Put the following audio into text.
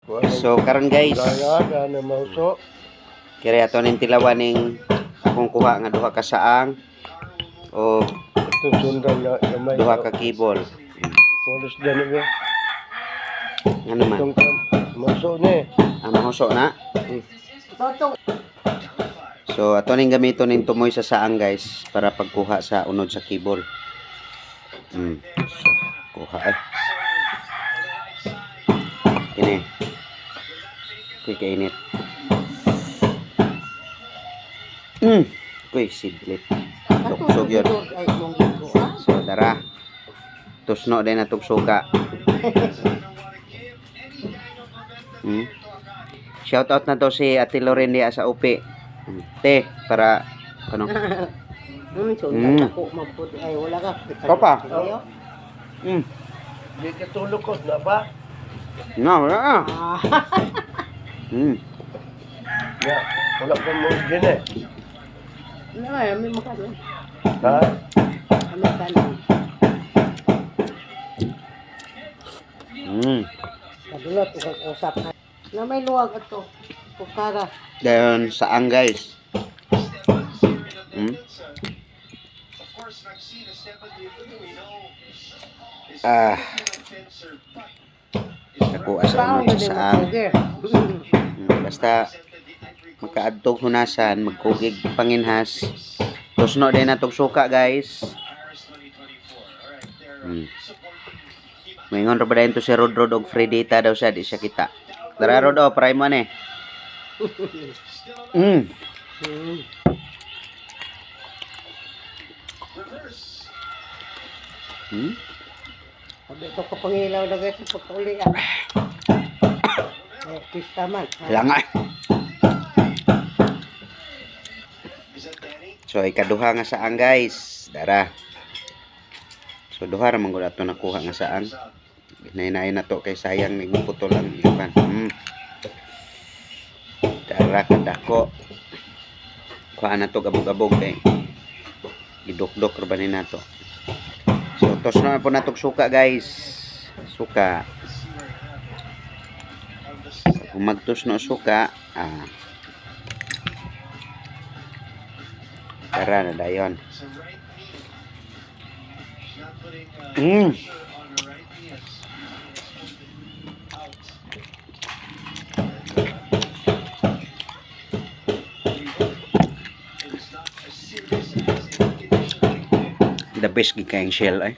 So karon guys, Gaya na mauso. kaya ato ning tilawan akong kuha nga duha ka saang o Itong sundan na gamay. duha ka kibol. Polis dyan niya. Nga naman, Itong mauso ni. ang mahuso na. So ato ning gamiton ning tumoy sa saang guys para pagkuha sa unod sa kibol. Kuha ay. Kini. Kuy kainit. Kuy sidlit. Tuksog yun. So dara. Tusno din na tugsuka. Shout out na to si Ate Loren dia sa UP. Te para ano? Ako mapud ay wala ka. Papa. Di ka tulog ko na ba? No, wala. Ya, wala pa mo dyan eh. Ay, may makano. Ha? Ano kana? Kadulot ko usap na. Na may luwag ato. Pukara. Dayon saang guys. Nakuha sa unod sa saang. Basta makaadtog hunasan, magkugig panginhas. Tusno din na tugsuka guys. Maingon ra ba dayon to si Rodrod og Fredita daw siya, di siya kita. Tara Rod, try mo ni. Sabi ko kapangilaw na gato pagkuli. Pista man. Langay. So ikaduha nga saang guys. Dara. So duha ra man gud ato nakuha nga saang. Hinay-hinay na to kay sayang ning putol ang iban. Dara kadako. Kuha na to gabog-gabog kay idok-dok ra ba ni nato. So tos na po natog suka guys. Suka. Kung magtos no suka, tara na dayon. The best gikayang shell ay.